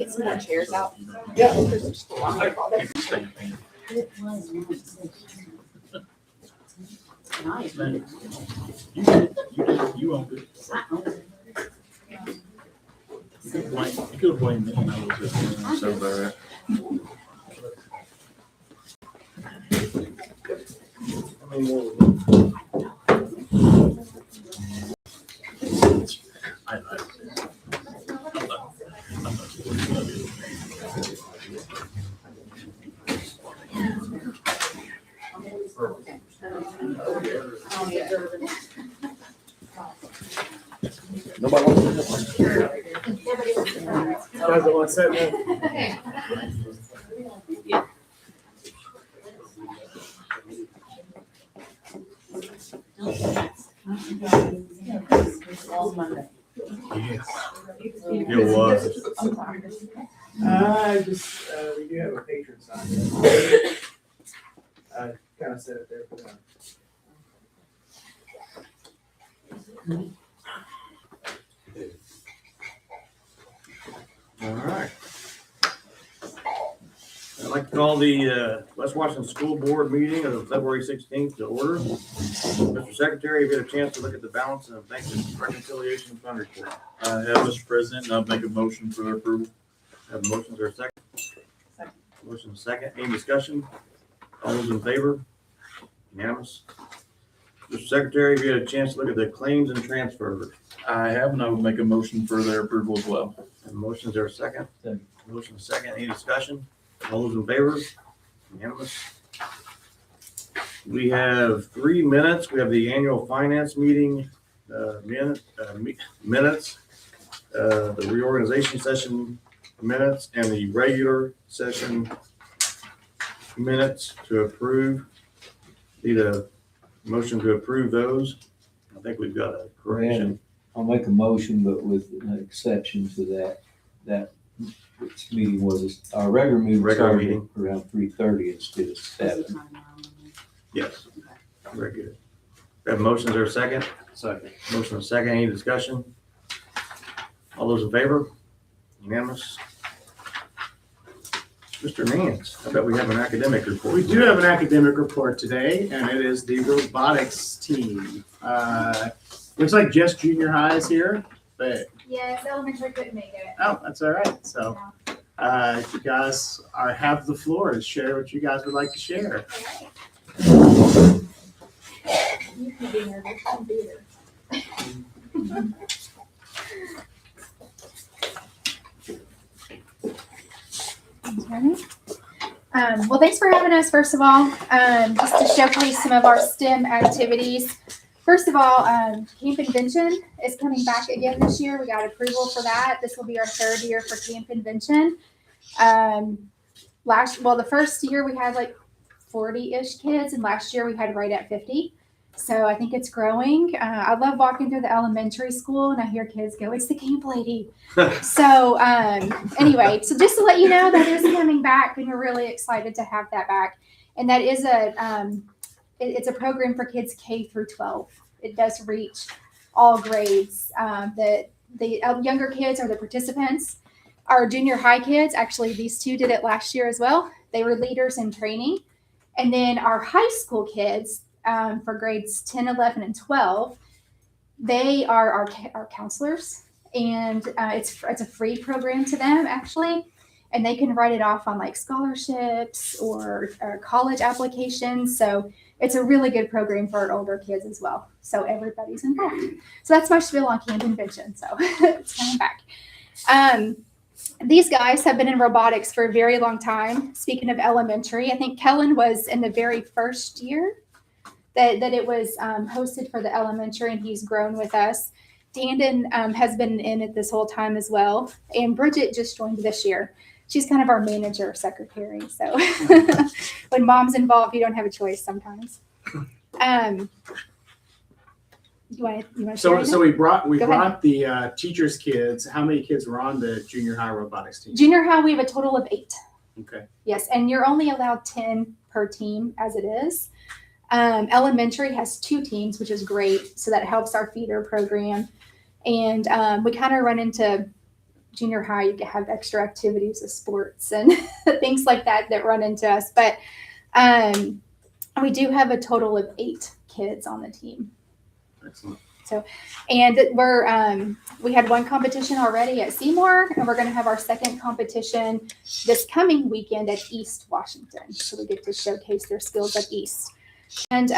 get some more chairs out? Yeah. There's just a lot of all this. Nice. You owned it. You could have blamed me when I was just so bad. I'm not supporting that. Nobody wants to do Guys, I want to set that. Yes. It was. We do have a patron sign. I kind of set it there for them. All right. I'd like to call the West Washington School Board meeting of February 16th to order. Mr. Secretary, have you had a chance to look at the balance and bank reconciliation fund report? I have, Mr. President, and I'll make a motion for their approval. Have motions or a second? Motion second. Any discussion? All those in favor? Unanimous. Mr. Secretary, have you had a chance to look at the claims and transfers? I have, and I will make a motion for their approval as well. Have motions or a second? Second. Motion second. Any discussion? All those in favor? Unanimous. We have 3 minutes. We have the annual finance meeting minutes, the reorganization session minutes, and the regular session minutes to approve. Need a motion to approve those. I think we've got a correction. I'll make a motion, but with an exception to that this meeting was, our regular meeting Regular started meeting. around 3:30 instead of 7. Yes, very good. We have motions or a second? Second. Motion and second. Any discussion? All those in favor? Unanimous. Mr. Nance, I bet we have an academic report. We do have an academic report today, and it is the robotics team. Looks like just junior high is here, but Yes, elementary couldn't make it. oh, that's all right. So, if you guys have the floor to share what you guys would like to share. You can be nervous, I'm beater. Well, thanks for having us, first of all, just to showcase some of our STEM activities. First of all, Camp Invention is coming back again this year. We got approval for that. This will be our 3rd year for Camp Invention. The first year we had like 40-ish kids, and last year we had right at 50. So I think it's growing. I love walking through the elementary school and I hear kids go, "It's the camp lady." So anyway, so just to let you know, that is coming back, and we're really excited to have that back. And that is it's a program for kids K through 12. It does reach all grades. The younger kids are the participants. Our junior high kids, actually these two did it last year as well. They were leaders in training. And then our high school kids, for grades 10, 11, and 12, they are our counselors. And it's a free program to them, actually. And they can write it off on like scholarships or college applications. So it's a really good program for our older kids as well. So everybody's involved. So that's my spiel on Camp Invention. So it's coming back. These guys have been in robotics for a very long time. Speaking of elementary, I think Kellen was in the very first year that it was hosted for the elementary, and he's grown with us. Dandon has been in it this whole time as well. And Bridget just joined this year. She's kind of our manager secretary. So when mom's involved, you don't have a choice sometimes. You want to share? So we brought Go ahead. the teachers' kids. How many kids were on the junior high robotics team? Junior high, we have a total of 8. Okay. Yes, and you're only allowed 10 per team as it is. Elementary has 2 teams, which is great. So that helps our feeder program. And we kind of run into junior high, you can have extra activities of sports and things like that run into us. But we do have a total of 8 kids on the team. Excellent. And we had one competition already at Seymour, and we're going to have our second competition this coming weekend at East Washington. So we get to showcase their skills at East. And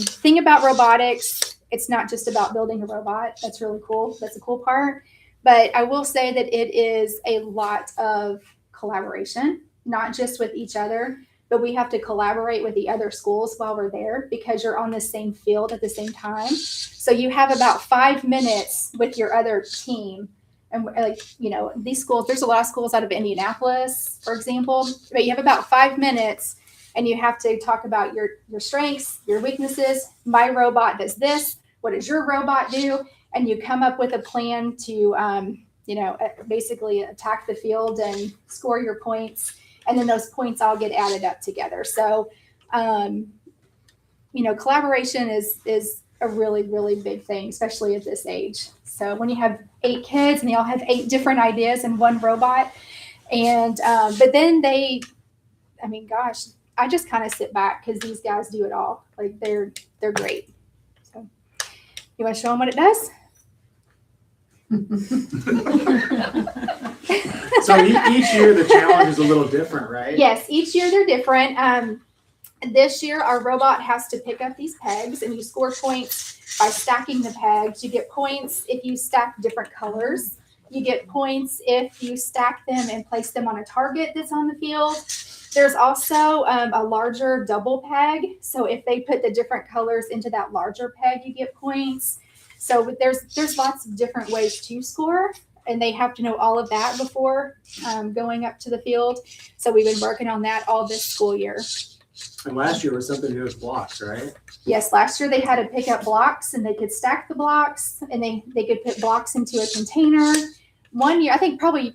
thing about robotics, it's not just about building a robot. That's really cool. That's a cool part. But I will say that it is a lot of collaboration, not just with each other, but we have to collaborate with the other schools while we're there because you're on the same field at the same time. So you have about 5 minutes with your other team. And like, you know, these schools, there's a lot of schools out of Indianapolis, for example, but you have about 5 minutes and you have to talk about your strengths, your weaknesses. My robot does this. What does your robot do? And you come up with a plan to, basically attack the field and score your points. And then those points all get added up together. So, collaboration is a really, really big thing, especially at this age. So when you have 8 kids and they all have 8 different ideas in one robot, and but then I just kind of sit back because these guys do it all. Like they're great. So you want to show them what it does? So each year the challenge is a little different, right? Yes, each year they're different. This year our robot has to pick up these pegs, and you score points by stacking the pegs. You get points if you stack different colors. You get points if you stack them and place them on a target that's on the field. There's also a larger double peg. So if they put the different colors into that larger peg, you get points. So there's lots of different ways to score, and they have to know all of that before going up to the field. So we've been working on that all this school year. And last year was something to do with blocks, right? Yes, last year they had to pick up blocks, and they could stack the blocks, and they could put blocks into a container. One year, I think probably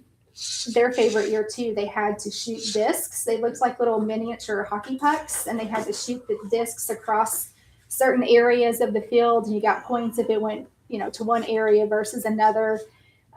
their favorite year too, they had to shoot discs. They looked like little miniature hockey pucks, and they had to shoot the discs across certain areas of the field, and you got points if it went, to one area versus another.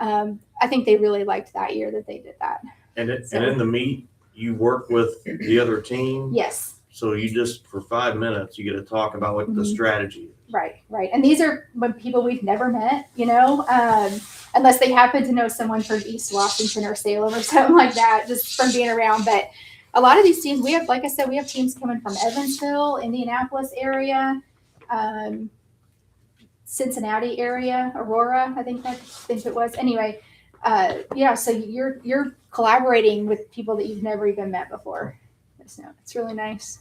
I think they really liked that year that they did that. And in the meet, you work with the other team. Yes. So you just, for 5 minutes, you get to talk about what the strategy is. Right. And these are people we've never met, unless they happen to know someone from East Washington or Salem or something like that, just from being around. But a lot of these teams, we have teams coming from Evansville, Indianapolis area, Cincinnati area, Aurora, I think it was. Anyway, so you're collaborating with people that you've never even met before. So it's really nice.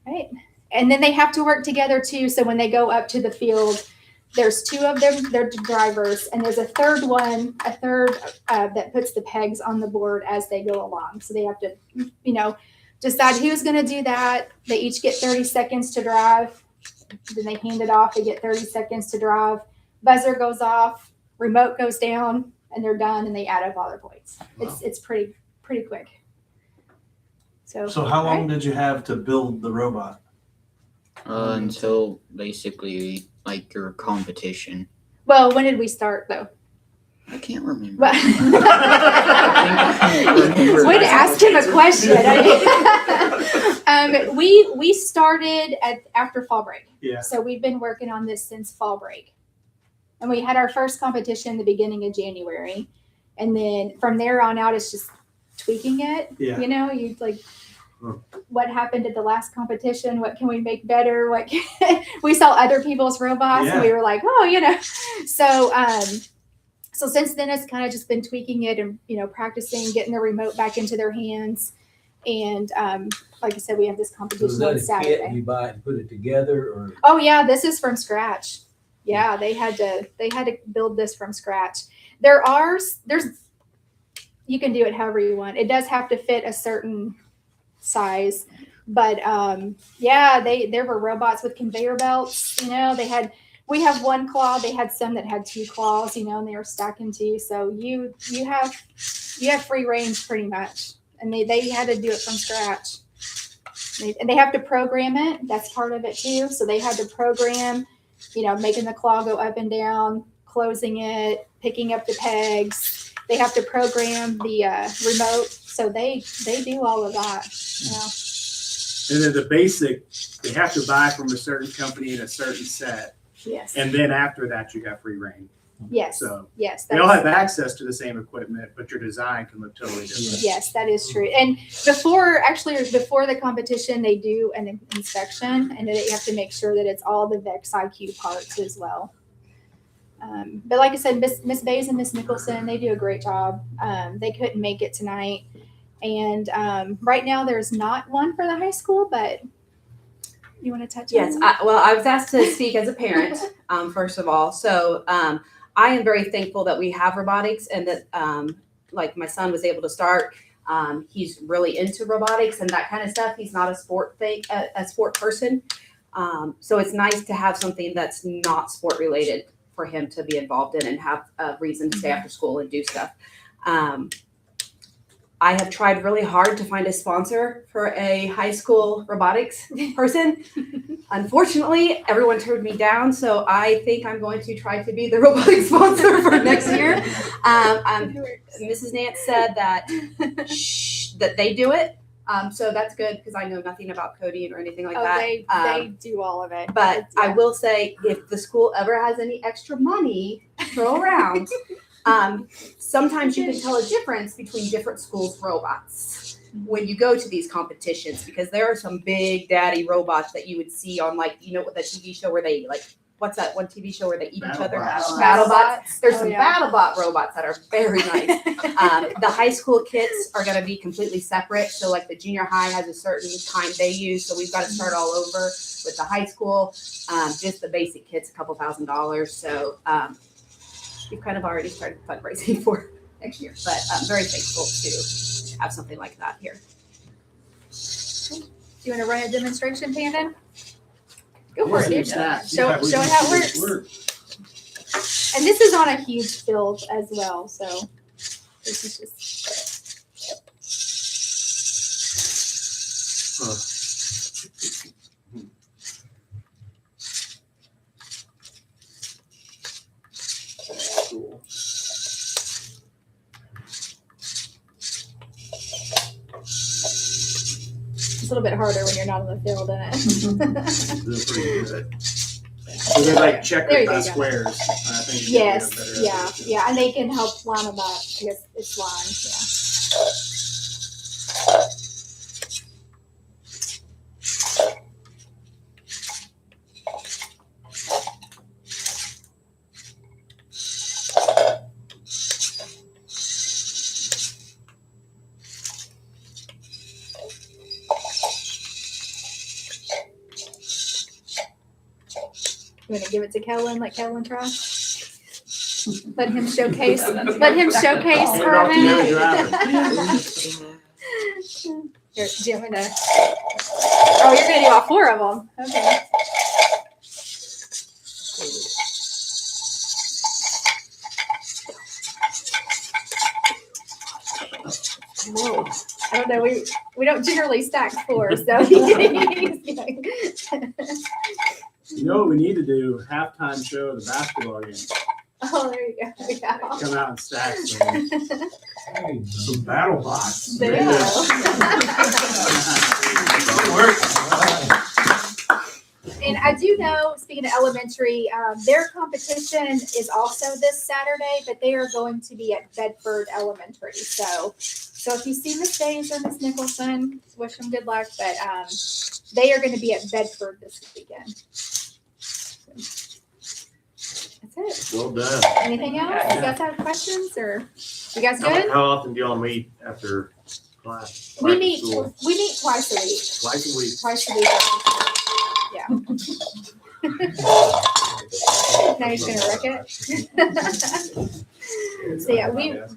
Right. And then they have to work together too. So when they go up to the field, there's 2 of them, they're drivers, and there's a third that puts the pegs on the board as they go along. So they have to, decide who's going to do that. They each get 30 seconds to drive. Then they hand it off. They get 30 seconds to drive. Buzzer goes off, remote goes down, and they're done, and they add up all their points. Wow. It's pretty quick. So how long did you have to build the robot? Until basically like your competition. Well, when did we start though? I can't remember. Way to ask him a question. We started after fall break. Yeah. So we've been working on this since fall break. And we had our first competition the beginning of January. And then from there on out, it's just tweaking it. Yeah. You like, what happened at the last competition? What can we make better? We saw other people's robots, and we were like, so since then it's kind of just been tweaking it and, practicing, getting the remote back into their hands. And like I said, we have this competition on Saturday. Kit you buy it and put it together, or? Oh yeah, this is from scratch. Yeah, they had to build this from scratch. There's you can do it however you want. It does have to fit a certain size, but there were robots with conveyor belts. We have one claw. They had some that had 2 claws, and they were stacking 2. So you have free range pretty much, and they had to do it from scratch. And they have to program it. That's part of it too. So they had to program, making the claw go up and down, closing it, picking up the pegs. They have to program the remote, so they do all of that. Yeah. And then the basic, they have to buy from a certain company in a certain set. Yes. And then after that, you got free reign. Yes. So Yes. they all have access to the same equipment, but your design can look totally different. Yes, that is true. And before the competition, they do an inspection, and they have to make sure that it's all the VEX IQ parts as well. But like I said, Miss Bays and Miss Nicholson, they do a great job. They couldn't make it tonight, and right now there's not one for the high school. But you want to touch? Yes. on that? I was asked to speak as a parent, first of all. So I am very thankful that we have robotics and that, like, my son was able to start. He's really into robotics and that kind of stuff. He's not a sport person. So it's nice to have something that's not sport related for him to be involved in and have a reason to stay after school and do stuff. I have tried really hard to find a sponsor for a high school robotics person. Unfortunately, everyone turned me down, so I think I'm going to try to be the robotics sponsor for next year. Mrs. Nance said that that they do it, so that's good because I know nothing about coding or anything like that. They do all of it. But Yeah. I will say, if the school ever has any extra money to throw around, sometimes you can tell a difference between different schools' robots when you go to these competitions, because there are some big daddy robots that you would see on, like, you know, what the TV show where they, like, what's that one TV show where they eat each other? BattleBots. There's some BattleBot robots that are very nice. The high school kits are going to be completely separate. So, like, the junior high has a certain kind they use. So we've got to start all over with the high school. Just the basic kits, $2,000. So we've kind of already started fundraising for next year. But I'm very thankful to have something like that here. Do you want to run a demonstration, Panda? Go for it, dude. Snacks. Show it how it works. And this is on a huge field as well, so this is just. Cool. It's a little bit harder when you're not on the field, isn't it? Doing pretty good. So they're like There checkers you by go. squares. I think you can get a Yes, better yeah, idea. yeah, and they can help line them up. I guess it's lines, yeah. You want to give it to Kellen? Let Kellen try. Let him showcase. Let him showcase Hand for off a to the other minute. driver. Here, do you want me to? Oh, you're gonna do all four of them. Okay. Whoa. I don't know. We don't generally stack four, so. You know what we need to do? Halftime show of the basketball game. Oh, there you go. Yeah. Come out and stack some. Some battle bots. There you go. And I do know, speaking of elementary, their competition is also this Saturday, but they are going to be at Bedford Elementary. So if you see Miss Days or Miss Nicholson, wish them good luck. But they are going to be at Bedford this weekend. That's it. Well done. Anything else? You guys have questions, or you guys good? How often do y'all meet after class? We Back to meet school? twice a week. Twice a week. Twice a week. Yeah. Now you're just gonna wreck it. So yeah,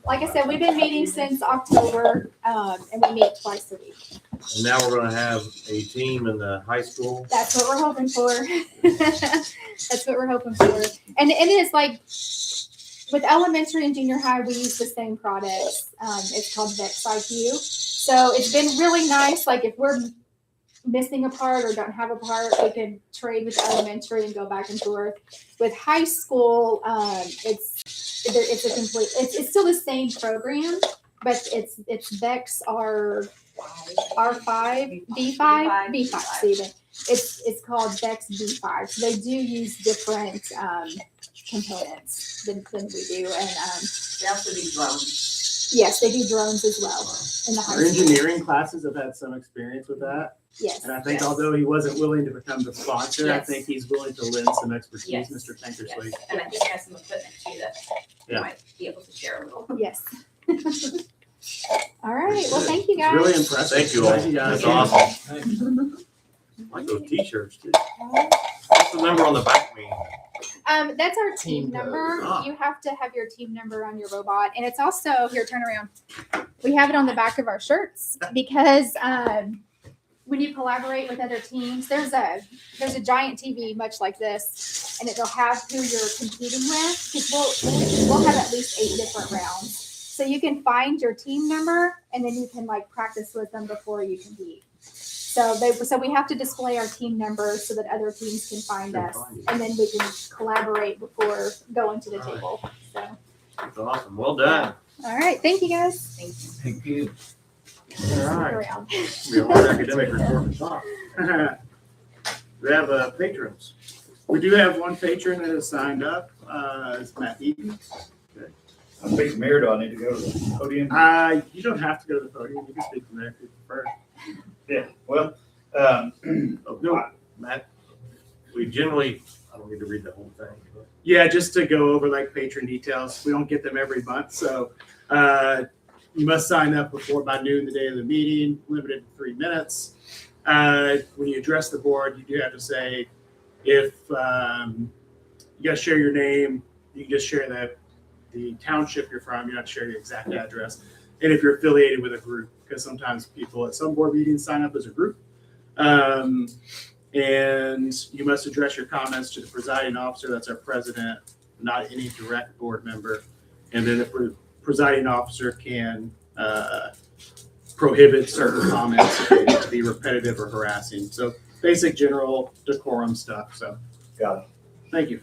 like I said, we've been meeting since October, and we meet twice a week. And now we're gonna have a team in the high school. That's what we're hoping for. That's what we're hoping for. And it's like with elementary and junior high, we use the same products. It's called VEX IQ. So it's been really nice. Like if we're missing a part or don't have a part, we can trade with elementary and go back and forth. With high school, it's it's a complete. It's still the same program, but it's Bex R5, B5, B5. Steven. It's called Bex B5. So they do use different components than we do, and They also do drones. yes, they do drones as well in the high Our school. engineering classes have had some experience with that. Yes. And I think although he wasn't willing to become the sponsor, I Yes. think he's willing to lend some expertise, Yes. Mr. Tankersley. Yes. And I think he has some equipment too that Yeah. you might be able to share a little. Yes. All right. Well, thank you It's guys. really impressive. Thank you all. Thank guys. That's awesome. I like those t-shirts too. What's the number on the back mean? That's our team Team number. code. You have to have your team number on your robot, and it's also here. Turn around. We have it on the back of our shirts because when you collaborate with other teams, there's a giant TV much like this, and it'll have who you're competing with. Because we'll have at least 8 different rounds, so you can find your team number, and then you can like practice with them before you compete. So we have to display our team numbers so that other teams can find us, and then we can collaborate before going to the table. So, That's awesome. Well done. all right, thank you guys. Thank you. All Stick right. around. Be a hard academic report to talk. We have patrons. We do have one patron that has signed up. It's Matt Eaton. I'm speaking from here. Do I need to go to the podium? You don't have to go to the podium. You can speak from there if you prefer. Yeah, well, Oh, no. Matt, we generally, I don't need to read the whole thing. but- Yeah, just to go over like patron details. We don't get them every month, so you must sign up before by noon the day of the meeting, limited to 3 minutes. When you address the board, you do have to say if you got to share your name. You can just share the township you're from. You don't have to share your exact address, and if you're affiliated with a group, because sometimes people at some board meetings sign up as a group. And you must address your comments to the presiding officer, that's our president, not any direct board member. And then the presiding officer can prohibit certain comments if they need to be repetitive or harassing. So basic general decorum stuff, so. Got it. Thank you.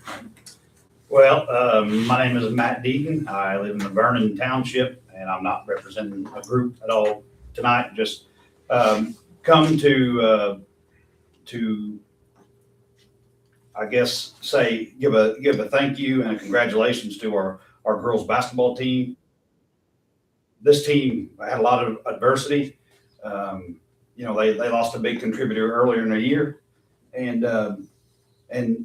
well, my name is Matt Deaton. I live in the Vernon Township, and I'm not representing a group at all tonight. Just come to I guess give a thank you and a congratulations to our girls basketball team. This team had a lot of adversity. They lost a big contributor earlier in the year, and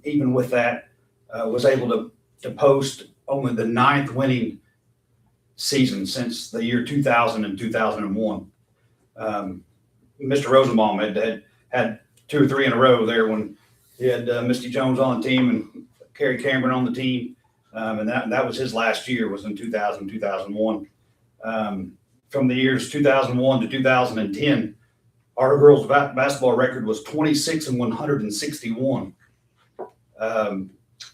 even with that, was able to post only the 9th winning season since the year 2000 and 2001. Mr. Rosenbaum had 2 or 3 in a row there when he had Misty Jones on the team and Kerry Cameron on the team. And that was his last year, was in 2000, 2001. From the years 2001 to 2010, our girls basketball record was 26-161.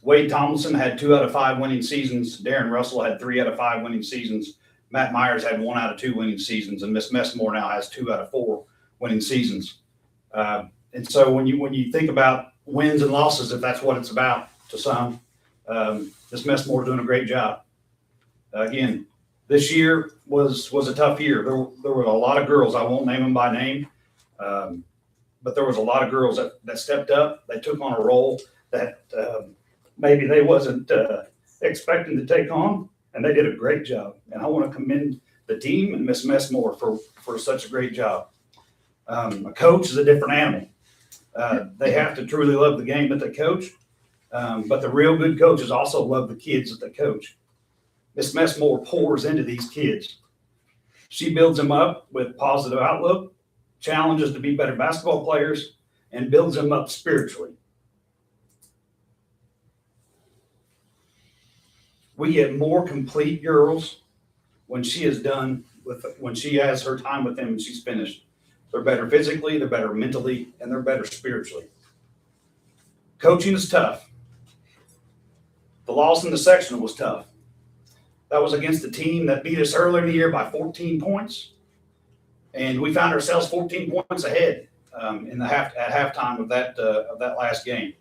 Wade Tomlinson had 2 out of 5 winning seasons. Darren Russell had 3 out of 5 winning seasons. Matt Myers had 1 out of 2 winning seasons, and Miss Messmore now has 2 out of 4 winning seasons. And so when you think about wins and losses, if that's what it's about to some, Miss Messmore doing a great job. Again, this year was a tough year. There were a lot of girls. I won't name them by name, but there was a lot of girls that stepped up. They took on a role that maybe they wasn't expecting to take on, and they did a great job. And I want to commend the team and Miss Messmore for such a great job. A coach is a different animal. They have to truly love the game that they coach, but the real good coaches also love the kids that they coach. Miss Messmore pours into these kids. She builds them up with positive outlook, challenges to be better basketball players, and builds them up spiritually. We get more complete girls when she has her time with them and she's finished. They're better physically, they're better mentally, and they're better spiritually. Coaching is tough. The loss in the sectional was tough. That was against a team that beat us earlier in the year by 14 points. And we found ourselves 14 points ahead at halftime of that last game.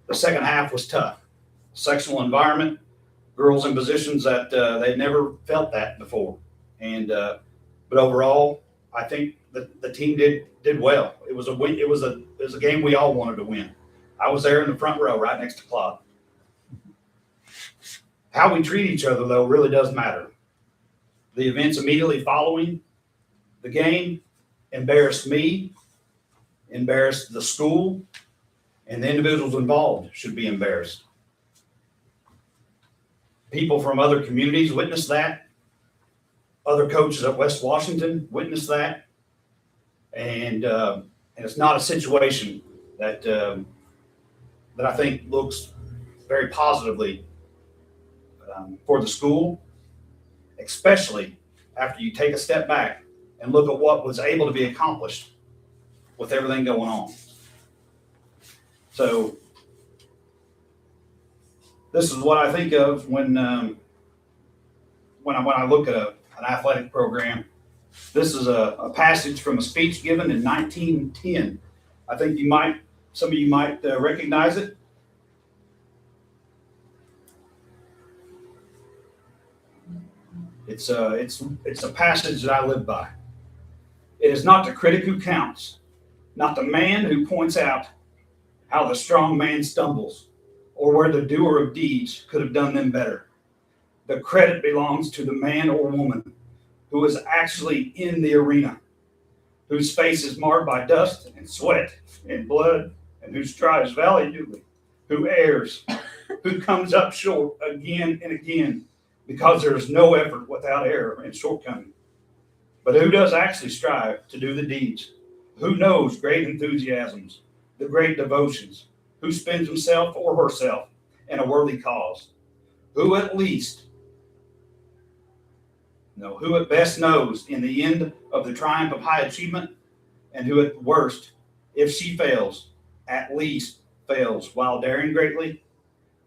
The second half was tough. Sectional environment, girls in positions that they'd never felt that before. And but overall, I think the team did well. It was a win. It was a game we all wanted to win. I was there in the front row, right next to Claude. How we treat each other, though, really does matter. The events immediately following the game embarrassed me, embarrassed the school, and the individuals involved should be embarrassed. People from other communities witnessed that. Other coaches at West Washington witnessed that. And it's not a situation that I think looks very positively for the school, especially after you take a step back and look at what was able to be accomplished with everything going on. So this is what I think of when I look at an athletic program. This is a passage from a speech given in 1910. I think some of you might recognize it. It's a passage that I live by. It is not the critic who counts, not the man who points out how the strong man stumbles, or where the doer of deeds could have done them better. The credit belongs to the man or woman who is actually in the arena, whose face is marred by dust and sweat and blood, and who strives valiantly, who errs, who comes up short again and again, because there is no effort without error and shortcoming. But who does actually strive to do the deeds? Who knows great enthusiasms, the great devotions? Who spends himself or herself in a worthy cause? Who at best knows in the end of the triumph of high achievement, and who at worst, if she fails, at least fails while daring greatly,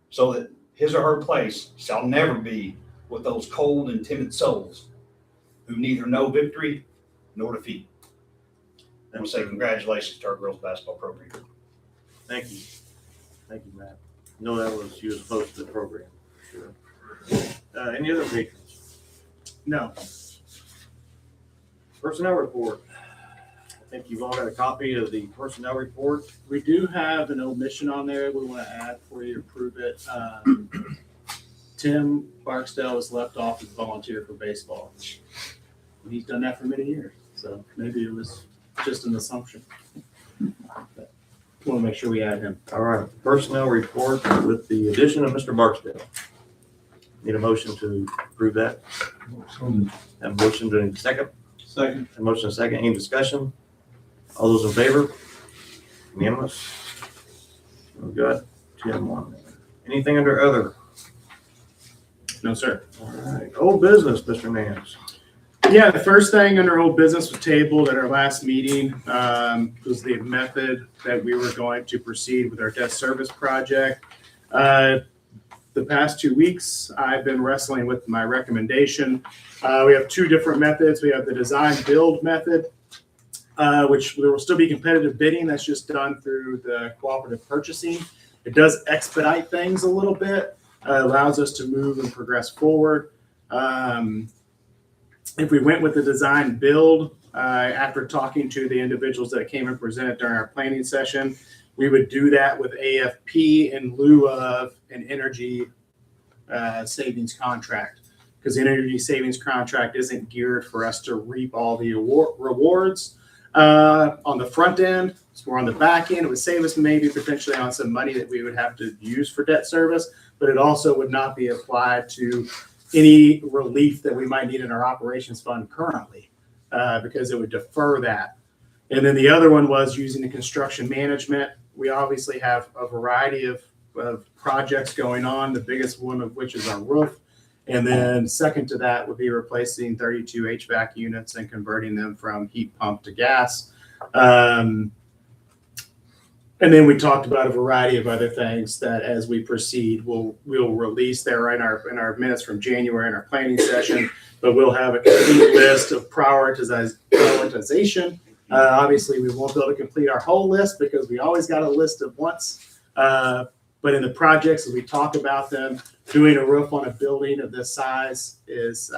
so that his or her place shall never be with those cold and timid souls who neither know victory nor defeat. I want to say congratulations to our girls basketball program. Thank you. Thank you, Matt. No, you was close to the program, for sure. Any other patrons? No. Personnel report. I think you've all got a copy of the personnel report. We do have an omission on there we want to add before you approve it. Tim Barksdale was left off as volunteer for baseball. And he's done that for many years, so maybe it was just an assumption. But want to make sure we add him. All right, personnel report with the addition of Mr. Barksdale. Need a motion to approve that? Have a motion to second? Second. A motion second. Any discussion? All those in favor? Unanimous? We got Tim on there. Anything under other? No, sir. All right, old business, Mr. Nance. Yeah, the first thing under old business was tabled at our last meeting was the method that we were going to proceed with our debt service project. The past 2 weeks, I've been wrestling with my recommendation. We have two different methods. We have the design build method, which there will still be competitive bidding. That's just done through the cooperative purchasing. It does expedite things a little bit, allows us to move and progress forward. If we went with the design build, after talking to the individuals that came and presented during our planning session, we would do that with AFP in lieu of an energy savings contract, because the energy savings contract isn't geared for us to reap all the rewards on the front end. It's more on the back end. It would save us maybe potentially on some money that we would have to use for debt service, but it also would not be applied to any relief that we might need in our operations fund currently, because it would defer that. And then the other one was using the construction management. We obviously have a variety of projects going on, the biggest one of which is our roof. And then second to that would be replacing 32 HVAC units and converting them from heat pump to gas. And then we talked about a variety of other things that as we proceed, we'll release there in our minutes from January in our planning session, but we'll have a complete list of prioritization. Obviously, we won't be able to complete our whole list because we always got a list of wants, But in the projects, as we talk about them, doing a roof on a building of this size is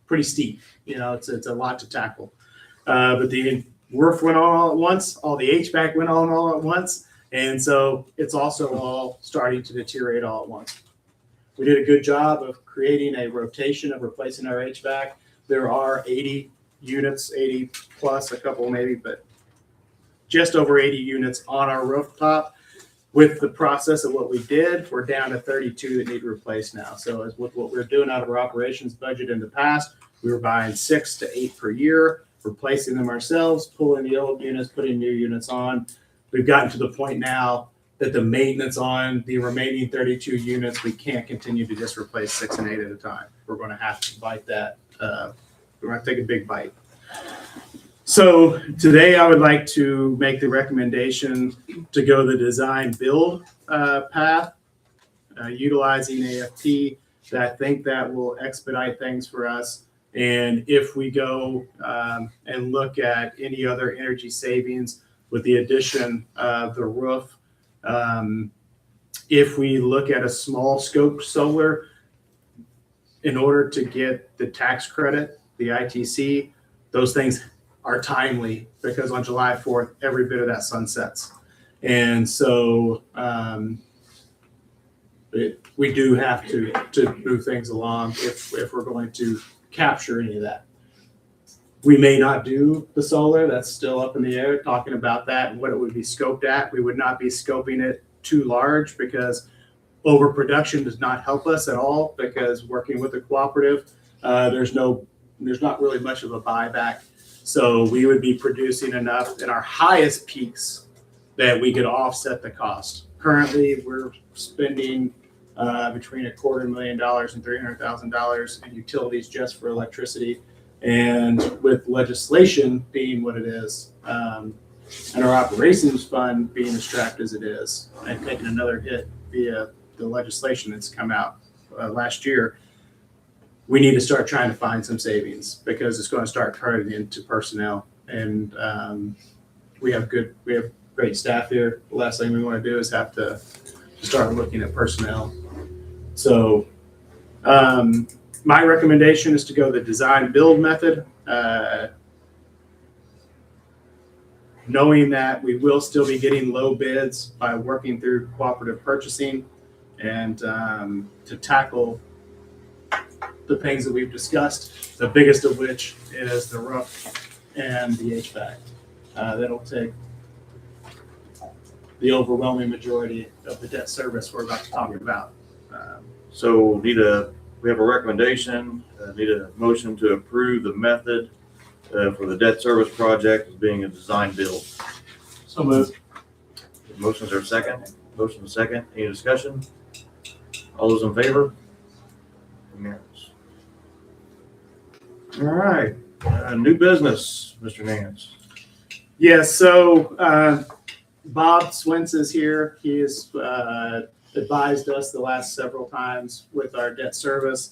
pretty steep. It's a lot to tackle. But the roof went on all at once, all the HVAC went on all at once, and so it's also all starting to deteriorate all at once. We did a good job of creating a rotation of replacing our HVAC. There are 80 units, 80 plus, a couple maybe, but just over 80 units on our rooftop. With the process of what we did, we're down to 32 that need replaced now. So as with what we're doing out of our operations budget in the past, we were buying 6 to 8 per year, replacing them ourselves, pulling the old units, putting new units on. We've gotten to the point now that the maintenance on the remaining 32 units, we can't continue to just replace 6 and 8 at a time. We're going to have to bite that. We're going to take a big bite. So today I would like to make the recommendation to go the design build path, utilizing AFT. I think that will expedite things for us. And if we go and look at any other energy savings with the addition of the roof, if we look at a small scope solar, in order to get the tax credit, the ITC, those things are timely because on July 4th, every bit of that sunsets. And so we do have to move things along if we're going to capture any of that. We may not do the solar, that's still up in the air, talking about that and what it would be scoped at. We would not be scoping it too large because overproduction does not help us at all, because working with a cooperative, there's not really much of a buyback. So we would be producing enough in our highest peaks that we could offset the cost. Currently, we're spending between $250,000 and $300,000 in utilities just for electricity. And with legislation being what it is, and our operations fund being as strapped as it is, and taking another hit via the legislation that's come out last year, we need to start trying to find some savings because it's going to start turning into personnel. And we have great staff here. The last thing we want to do is have to start looking at personnel. So my recommendation is to go the design build method, knowing that we will still be getting low bids by working through cooperative purchasing, and to tackle the things that we've discussed, the biggest of which is the roof and the HVAC. That'll take the overwhelming majority of the debt service we're about to talk about. So we have a recommendation, need a motion to approve the method for the debt service project as being a design build. So moved. Motions are second. Motion second. Any discussion? All those in favor? Unanimous. All right. New business, Mr. Nance. Yes, so Bob Swentz is here. He has advised us the last several times with our debt service.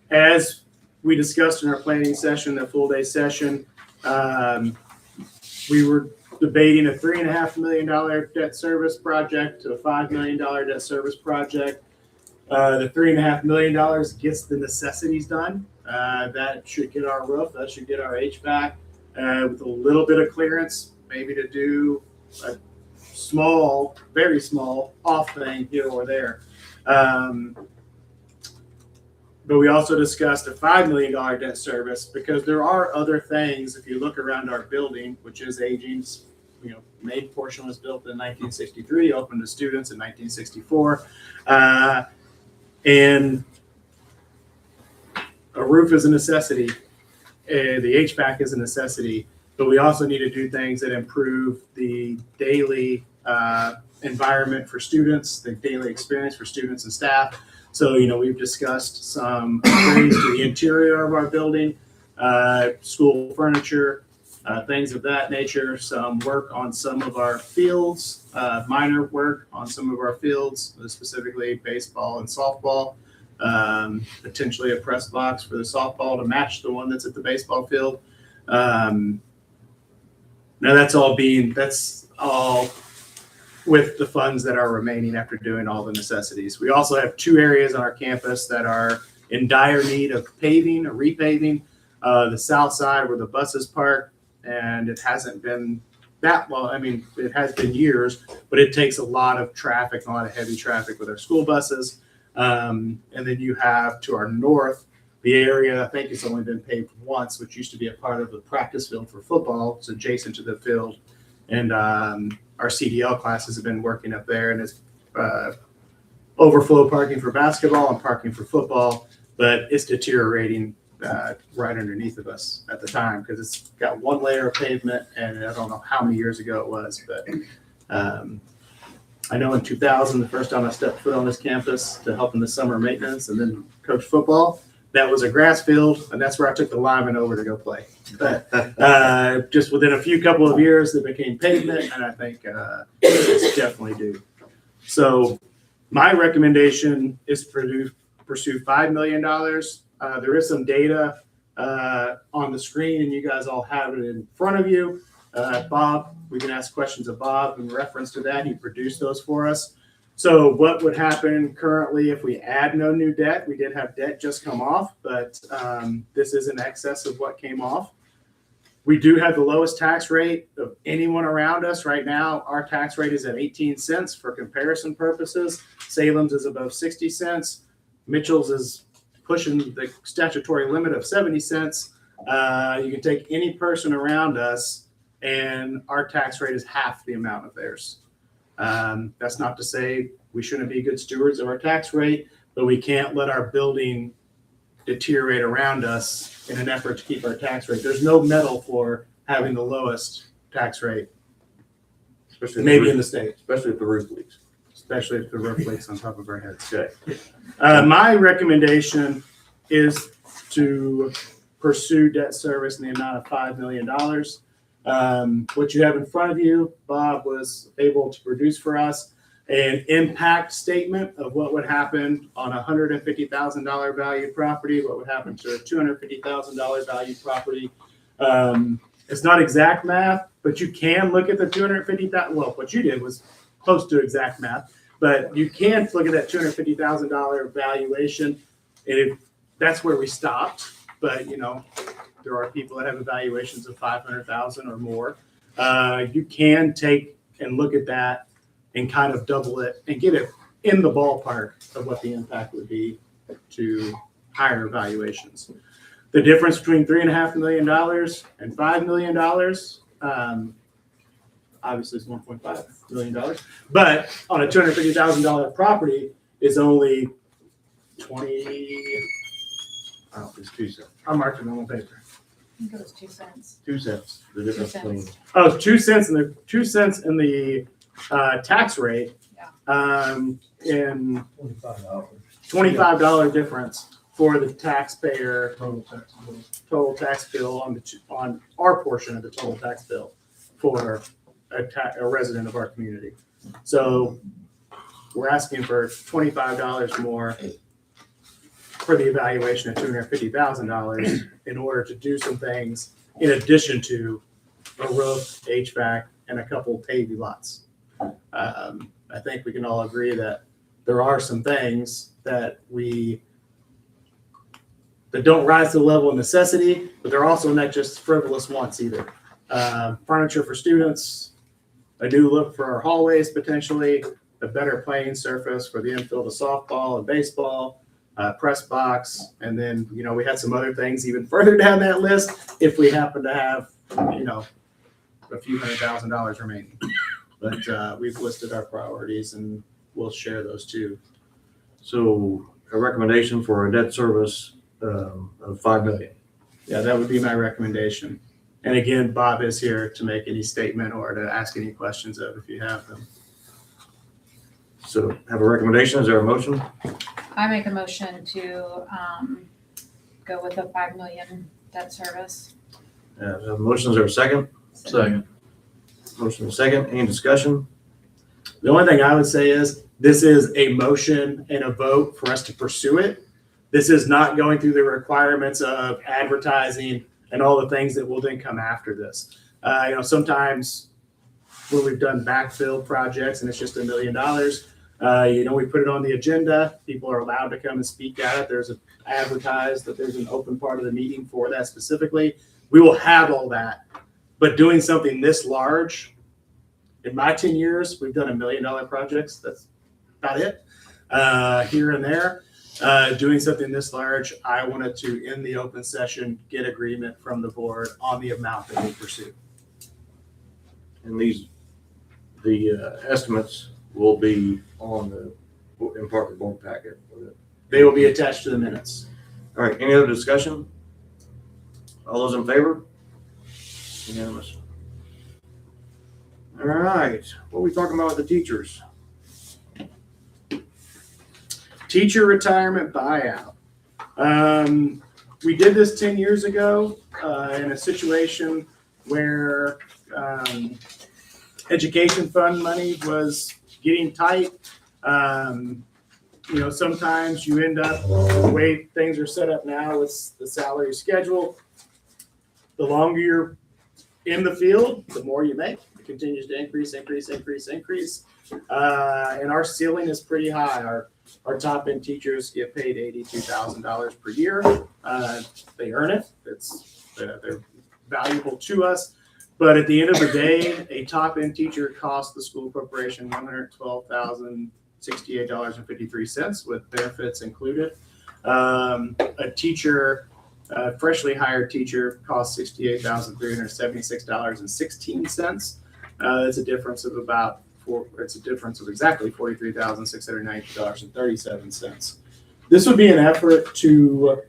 As we discussed in our planning session, the full day session, we were debating a $3.5 million debt service project to a $5 million debt service project. The $3.5 million gets the necessities done. That should get our roof, that should get our HVAC, with a little bit of clearance, maybe to do a small, very small off thing here or there. But we also discussed a $5 million debt service because there are other things. If you look around our building, which is aging, main portion was built in 1963, opened to students in 1964. And a roof is a necessity. The HVAC is a necessity, but we also need to do things that improve the daily environment for students, the daily experience for students and staff. So, we've discussed some upgrades to the interior of our building, school furniture, things of that nature, some work on some of our fields, minor work on some of our fields, specifically baseball and softball, potentially a press box for the softball to match the one that's at the baseball field. Now that's all with the funds that are remaining after doing all the necessities. We also have 2 areas on our campus that are in dire need of paving or repaving. The south side where the buses park, and it hasn't been that well. I mean, it has been years, but it takes a lot of traffic, a lot of heavy traffic with our school buses. And then you have to our north, the area, I think it's only been paved once, which used to be a part of the practice field for football. It's adjacent to the field. And our CDL classes have been working up there, and it's overflow parking for basketball and parking for football, but it's deteriorating right underneath of us at the time because it's got 1 layer of pavement, and I don't know how many years ago it was, but I know in 2000, the first time I stepped foot on this campus to help in the summer maintenance and then coach football, that was a grass field, and that's where I took the linemen over to go play. But just within a few couple of years, it became pavement, and I think it's definitely due. So my recommendation is to pursue $5 million. There is some data on the screen, and you guys all have it in front of you. Bob, we can ask questions of Bob in reference to that. He produced those for us. So what would happen currently if we add no new debt? We did have debt just come off, but this is in excess of what came off. We do have the lowest tax rate of anyone around us right now. Our tax rate is at 18 cents for comparison purposes. Salem's is above 60 cents. Mitchell's is pushing the statutory limit of 70 cents. You can take any person around us, and our tax rate is half the amount of theirs. That's not to say we shouldn't be good stewards of our tax rate, but we can't let our building deteriorate around us in an effort to keep our tax rate. There's no medal for having the lowest tax rate, Especially maybe in the state, especially if the roof leaks. especially if the roof leaks on top of our heads. Okay. My recommendation is to pursue debt service in the amount of $5 million. What you have in front of you, Bob was able to produce for us an impact statement of what would happen on a $150,000 value property, what would happen to a $250,000 value property. It's not exact math, but you can look at the $250,000. Well, what you did was close to exact math, but you can look at that $250,000 valuation. And that's where we stopped. But, you know, there are people that have evaluations of 500,000 or more. You can take and look at that and kind of double it and get it in the ballpark of what the impact would be to higher valuations. The difference between $3.5 million and $5 million, obviously is $1.5 million, but on a $250,000 property is only 20. Oh, it's 2 cents. I'm marking on my paper. I think it was 2 cents. 2 cents. The difference 2 between. cents. Oh, 2 cents in the 2 cents in the tax rate. In $25 difference for the taxpayer total tax bill on our portion of the total tax bill for a resident of our community. So we're asking for $25 more for the evaluation of $250,000 in order to do some things in addition to a roof, HVAC, and a couple paved lots. I think we can all agree that there are some things that don't rise to the level of necessity, but they're also not just frivolous wants either. Furniture for students, a new look for our hallways potentially, a better playing surface for the infield of softball and baseball, press box, and then, you know, we had some other things even further down that list if we happen to have, you know, a few $100,000 remaining. But we've listed our priorities and we'll share those too. So a recommendation for a debt service of $5 million. Yeah, that would be my recommendation. And again, Bob is here to make any statement or to ask any questions of if you have them. So have a recommendation. Is there a motion? I make a motion to go with the 5 million debt service. A motion. Is there a second? Second. Motion is second. Any discussion? The only thing I would say is this is a motion and a vote for us to pursue it. This is not going through the requirements of advertising and all the things that will then come after this. You know, sometimes where we've done backfill projects and it's just $1 million. We put it on the agenda. People are allowed to come and speak at it. There's advertised that there's an open part of the meeting for that specifically. We will have all that. But doing something this large, in my 10 years, we've done $1 million projects. That's about it. Here and there. Doing something this large, I wanted to, in the open session, get agreement from the board on the amount that we pursue. And the estimates will be in part of the board packet. They will be attached to the minutes. All right, any other discussion? All those in favor? Unanimous. All right, what are we talking about with the teachers? Teacher retirement buyout. We did this 10 years ago in a situation where education fund money was getting tight. Sometimes you end up, the way things are set up now with the salary schedule, the longer you're in the field, the more you make. It continues to increase. And our ceiling is pretty high. Our top end teachers get paid $82,000 per year. They earn it. They're valuable to us. But at the end of the day, a top end teacher costs the school corporation $112,068.53 with benefits included. A teacher, a freshly hired teacher, costs $68,376.16. That's a difference of exactly $43,690.37. This would be an effort to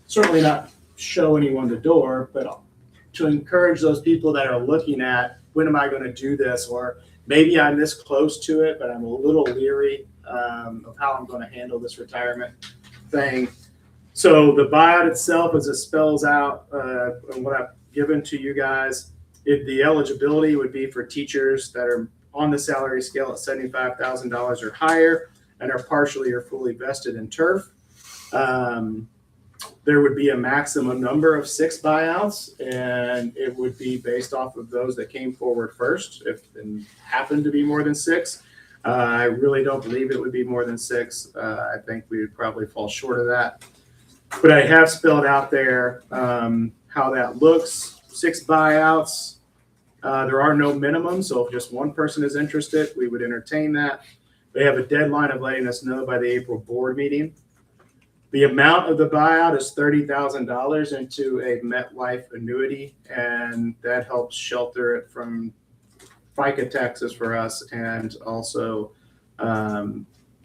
certainly not show anyone the door, but to encourage those people that are looking at, when am I going to do this? Or maybe I'm this close to it, but I'm a little leery of how I'm going to handle this retirement thing. So the buyout itself, as it spells out, and what I've given to you guys, the eligibility would be for teachers that are on the salary scale at $75,000 or higher and are partially or fully vested in turf. There would be a maximum number of 6 buyouts, and it would be based off of those that came forward first. If it happened to be more than 6, I really don't believe it would be more than 6. I think we would probably fall short of that. But I have spelled out there how that looks. 6 buyouts. There are no minimums, so if just one person is interested, we would entertain that. They have a deadline of letting us know by the April board meeting. The amount of the buyout is $30,000 into a MetLife annuity, and that helps shelter it from FICA taxes for us and also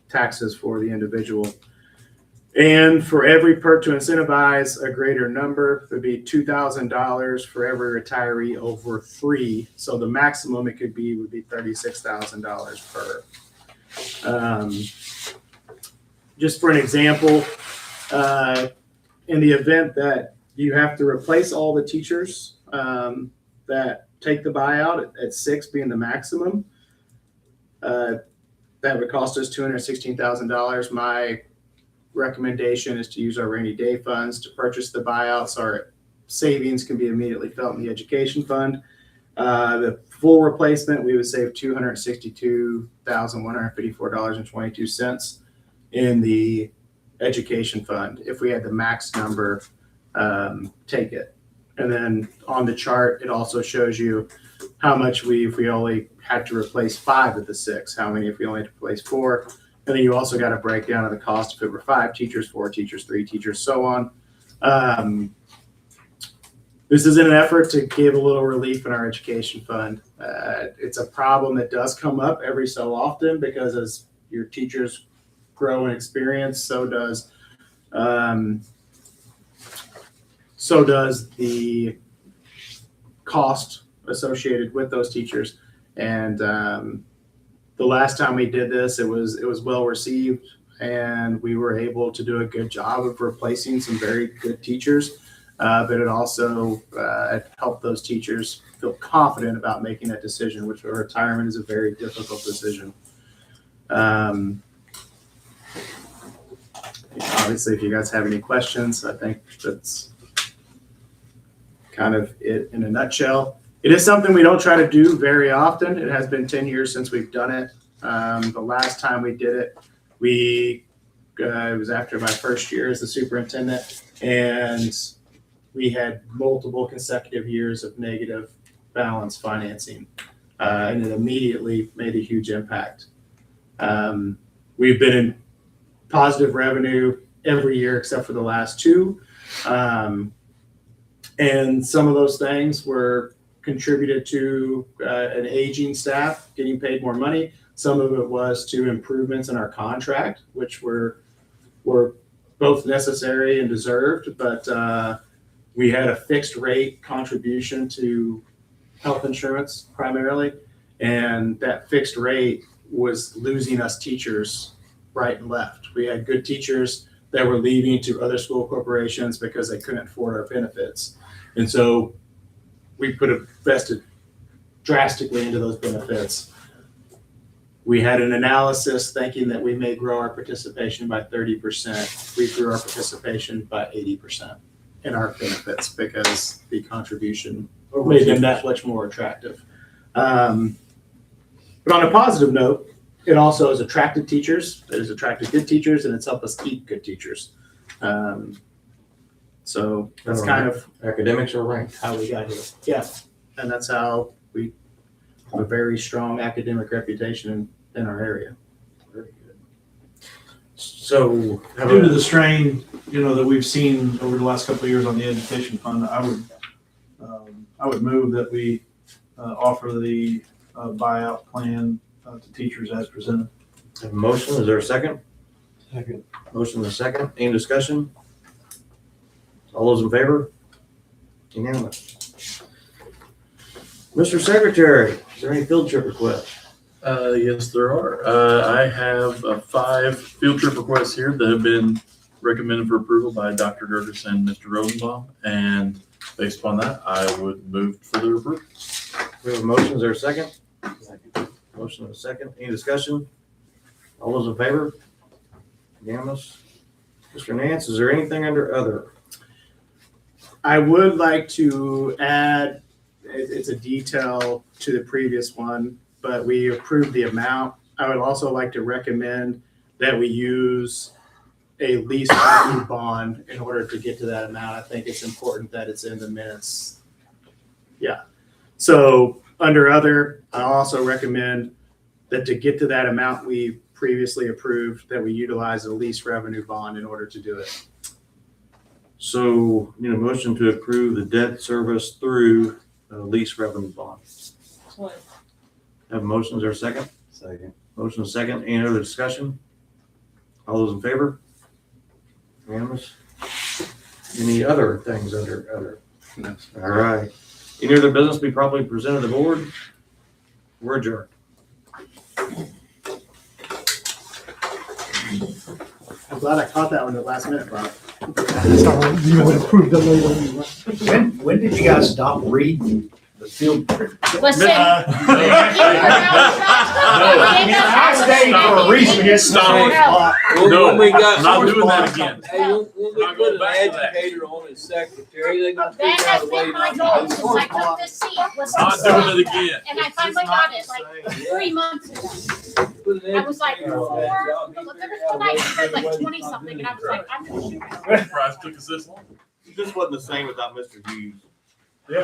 taxes for the individual. And for every to incentivize a greater number, it would be $2,000 for every retiree over 3. So the maximum it could be would be $36,000 per. Just for an example, in the event that you have to replace all the teachers that take the buyout at 6 being the maximum, that would cost us $216,000. My recommendation is to use our rainy day funds to purchase the buyouts. Our savings can be immediately felt in the education fund. The full replacement, we would save $262,154.22 in the education fund if we had the max number take it. And then on the chart, it also shows you how much if we only had to replace 5 of the 6, how many if we only had to replace 4. And then you also got a breakdown of the cost if it were 5 teachers, 4 teachers, 3 teachers, so on. This is in an effort to give a little relief in our education fund. It's a problem that does come up every so often because as your teachers grow in experience, so does the cost associated with those teachers. And the last time we did this, it was well received, and we were able to do a good job of replacing some very good teachers. But it also helped those teachers feel confident about making that decision, which for retirement is a very difficult decision. Obviously, if you guys have any questions, I think that's kind of it in a nutshell. It is something we don't try to do very often. It has been 10 years since we've done it. The last time we did it, it was after my first year as the superintendent, and we had multiple consecutive years of negative balance financing, and it immediately made a huge impact. We've been in positive revenue every year except for the last two, and some of those things were contributed to an aging staff getting paid more money. Some of it was to improvements in our contract, which were both necessary and deserved, but we had a fixed rate contribution to health insurance primarily, and that fixed rate was losing us teachers right and left. We had good teachers that were leaving to other school corporations because they couldn't afford our benefits. And so we invested drastically into those benefits. We had an analysis thinking that we may grow our participation by 30%. We grew our participation by 80% in our benefits because the contribution made them that much more attractive. But on a positive note, it also has attracted teachers, it has attracted good teachers, and it's helped us keep good teachers. So that's kind of Academics are ranked. how we got here. Yeah, and that's how we have a very strong academic reputation in our area. Very good. So, Due to the strain, that we've seen over the last couple of years on the education fund, I would move that we offer the buyout plan to teachers as presented. have a motion, is there a second? Second. Motion and a second, any discussion? All those in favor? Unanimous. Mr. Secretary, is there any field trip requests? Yes, there are. I have 5 field trip requests here that have been recommended for approval by Dr. Gerges and Mr. Rosenbaum, and based upon that, I would move for their approval. We have a motion, is there a second? Motion and a second, any discussion? All those in favor? Unanimous. Mr. Nance, is there anything under other? I would like to add, it's a detail to the previous one, but we approved the amount. I would also like to recommend that we use a lease revenue bond in order to get to that amount. I think it's important that it's in the minutes. Yeah. So under other, I also recommend that to get to that amount we previously approved, that we utilize a lease revenue bond in order to do it. So, need a motion to approve the debt service through lease revenue bond. Have a motion, is there a second? Second. Motion is second, any other discussion? All those in favor? Unanimous? Any other things under other? No. All right. Any other business be properly presented to the board? We're adjourned. I'm glad I caught that one at the last minute, Bob. When did you guys stop reading the field trip? Listen. I stayed for a reason. It's not. No, No, we got not doing that again. Hey, when we Not put going an back to that. educator on as secretary, they gonna That figure has out a way been my not goal to since I took this seat. Was Not to doing stop. it again. And I finally got it like 3 months ago. put an I was like, educator on that job. there was one night she was like 20 something and I was like, I'm gonna shoot her. Surprise took us this long. This wasn't the same without Mr. Hughes.